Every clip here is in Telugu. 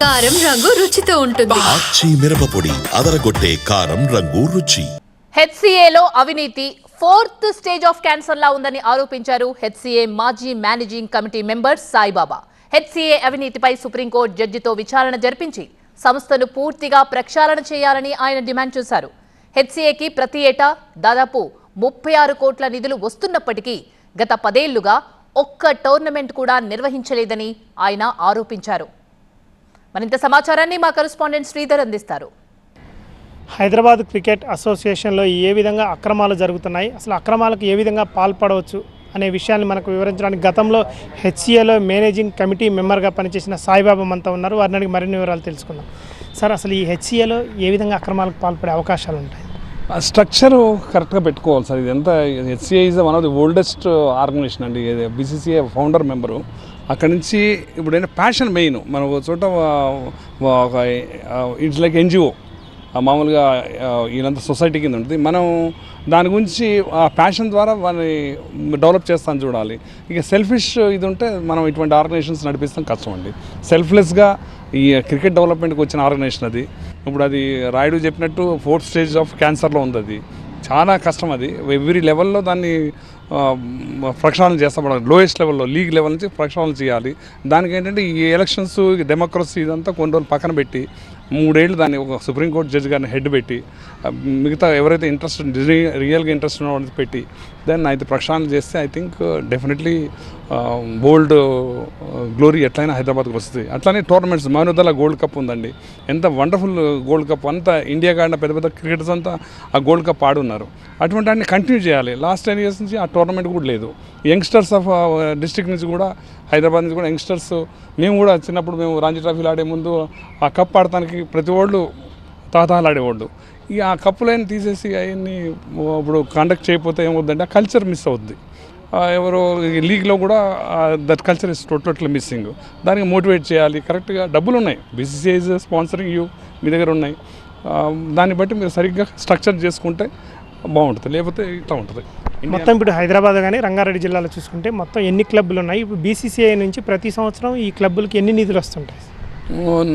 కారం రంగు రుచితో ఉంటుంది. ఆచి మిరపపొడి అదరగొట్టే కారం రంగు రుచి. హెచ్సిఏలో అవినీతి 4th స్టేజ్ ఆఫ్ క్యాన్సర్ లా ఉందని ఆరోపించారు హెచ్సిఏ మాజీ managing committee member Saibaba. HCA అవినీతిపై సుప్రీంకోర్టు జడ్జితో విచారణ జరిపించి సంస్థను పూర్తిగా ప్రక్షాళన చేయాలని ఆయన డిమాండ్ చేశారు. హెచ్సిఏకి ప్రతి ఏటా దాదాపు 36 కోట్ల నిధులు వస్తున్నప్పటికీ గత 10 ఏళ్లుగా ఒక్క టోర్నమెంట్ కూడా నిర్వహించలేదని ఆయన ఆరోపించారు. మరింత సమాచారాన్ని మా కరెస్పాండెంట్ శ్రీధర్ అందిస్తారు. హైదరాబాద్ క్రికెట్ అసోసియేషన్లో ఏ విధంగా అక్రమాలు జరుగుతున్నాయి, అసలు అక్రమాలకు ఏ విధంగా పాల్పడవచ్చు అనే విషయాన్ని మనకు వివరించడానికి గతంలో హెచ్సిఏలో మేనేజింగ్ కమిటీ మెంబర్గా పనిచేసిన సాయిబాబా మనతో ఉన్నారు. వారిని అడిగి మరిన్ని వివరాలు తెలుసుకుందాం. సార్, అసలు ఈ హెచ్సిఏలో ఏ విధంగా అక్రమాలకు పాల్పడే అవకాశాలు ఉంటాయి? స్ట్రక్చరు కరెక్ట్గా పెట్టుకోవాలి సార్. ఇదంతా HCA is one of the oldest organization అండి. BCCI founder member. అక్కడి నుంచి ఇప్పుడు ఏంటంటే ప్యాషన్ మెయిన్. మనం ఒక చోట ఒక ఇట్స్ లైక్ ఎన్జిఓ, మామూలుగా వీళ్ళంతా సొసైటీ కింద ఉంటుంది. మనం దాని గురించి ఆ ప్యాషన్ ద్వారా వాళ్ళని డెవలప్ చేస్తాను చూడాలి. ఇక సెల్ఫిష్ ఇది ఉంటే మనం ఇటువంటి ఆర్గనైజేషన్స్ నడిపిస్తాం కష్టం అండి. సెల్ఫ్లెస్గా ఈ క్రికెట్ డెవలప్మెంట్కి వచ్చిన ఆర్గనైజేషన్ అది. ఇప్పుడు అది రాయుడు చెప్పినట్టు 4th స్టేజ్ ఆఫ్ క్యాన్సర్లో ఉంది. అది చాలా కష్టం. అది ఎవ్రీ లెవెల్లో దాన్ని ప్రక్షాళన చేస్తాం. లోయెస్ట్ లెవెల్లో లీగ్ లెవెల్ నుంచి ప్రక్షాళన చేయాలి. దానికి ఏంటంటే ఈ ఎలక్షన్స్, డెమోక్రసీ ఇదంతా కొన్ని రోజులు పక్కన పెట్టి 3 ఏళ్ళు దాన్ని ఒక సుప్రీంకోర్టు జడ్జి గారిని హెడ్ పెట్టి మిగతా ఎవరైతే ఇంట్రెస్ట్ రియల్గా ఇంట్రెస్ట్ ఉన్న వాళ్ళని పెట్టి దాన్ని అయితే ప్రక్షాళన చేస్తే I think definitely gold glory ఎట్లయినా హైదరాబాద్కి వస్తుంది. అట్లానే టోర్నమెంట్స్, మహనూదల్లా గోల్డ్ కప్ ఉందండి. ఎంత వండర్ఫుల్ గోల్డ్ కప్. అంతా ఇండియా కాడిన పెద్ద పెద్ద క్రికెటర్స్ అంతా ఆ గోల్డ్ కప్ ఆడున్నారు. అటువంటి వాటిని కంటిన్యూ చేయాలి. లాస్ట్ 10 years నుంచి ఆ టోర్నమెంట్ కూడా లేదు. యంగ్స్టర్స్ ఆఫ్ డిస్ట్రిక్ట్ నుంచి కూడా, హైదరాబాద్ నుంచి కూడా యంగ్స్టర్స్, మేము కూడా చిన్నప్పుడు మేము రంజీ ట్రోఫీలు ఆడే ముందు ఆ కప్ ఆడటానికి ప్రతి వాళ్ళు తాతాలు ఆడేవాళ్ళు. ఇక ఆ కప్పులైన తీసేసి అవన్నీ ఇప్పుడు కండక్ట్ చేయకపోతే ఏమవుతుందంటే ఆ కల్చర్ మిస్ అవుద్ది. ఎవరో లీగ్లో కూడా that culture is total missing. దానికి మోటివేట్ చేయాలి. కరెక్ట్గా డబ్బులు ఉన్నాయి, బీసీసీఐ ఈజ్ స్పాన్సరింగ్ యూ, మీ దగ్గర ఉన్నాయి. దాన్ని బట్టి మీరు సరిగ్గా స్ట్రక్చర్ చేసుకుంటే బాగుంటుంది. లేకపోతే ఇట్లా ఉంటుంది. మొత్తం ఇప్పుడు హైదరాబాద్ కానీ రంగారెడ్డి జిల్లాలో చూసుకుంటే మొత్తం ఎన్ని క్లబ్బులు ఉన్నాయి? ఇప్పుడు బీసీసీఐ నుంచి ప్రతి సంవత్సరం ఈ క్లబ్బులకి ఎన్ని నిధులు వస్తుంటాయి?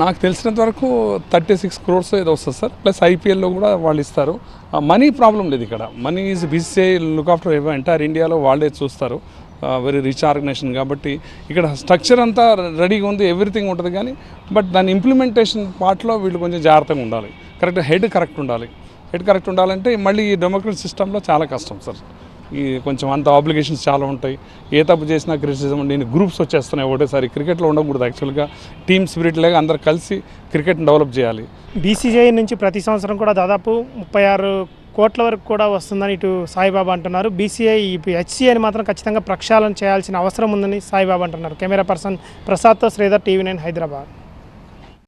నాకు తెలిసినంత వరకు 36 crores ఏదో వస్తుంది సార్. ప్లస్ ఐపీఎల్లో కూడా వాళ్ళు ఇస్తారు. మనీ ప్రాబ్లం లేదు ఇక్కడ. Money is BCCI look after entire ఇండియాలో వాళ్ళే చూస్తారు. వెరీ రిచ్ ఆర్గనైజేషన్ కాబట్టి ఇక్కడ స్ట్రక్చర్ అంతా రెడీగా ఉంది, ఎవ్రీథింగ్ ఉంటుంది. కానీ బట్ దాని ఇంప్లిమెంటేషన్ పార్ట్లో వీళ్ళు కొంచెం జాగ్రత్తగా ఉండాలి. హెడ్ కరెక్ట్ ఉండాలి. హెడ్ కరెక్ట్ ఉండాలంటే మళ్ళీ ఈ డెమోక్రసీ సిస్టంలో చాలా కష్టం సార్. ఈ కొంచెం అంత ఆబ్లిగేషన్స్ చాలా ఉంటాయి. ఏ తప్పు చేసినా క్రిటిసిజం, నేను గ్రూప్స్ వచ్చేస్తున్నాయి ఒకటేసారి. క్రికెట్లో ఉండకూడదు. యాక్చువల్గా టీమ్ స్పిరిట్ లాగా అందరు కలిసి క్రికెట్ని డెవలప్ చేయాలి. బీసీసీఐ నుంచి ప్రతి సంవత్సరం కూడా దాదాపు 36 కోట్ల వరకు కూడా వస్తుందని ఇటు సాయిబాబా అంటున్నారు. బీసీఐ హెచ్సిఐని మాత్రం ఖచ్చితంగా ప్రక్షాళన చేయాల్సిన అవసరం ఉందని సాయిబాబా అంటున్నారు. కెమెరా పర్సన్ ప్రసాద్తో శ్రీధర్, TV9 హైదరాబాద్.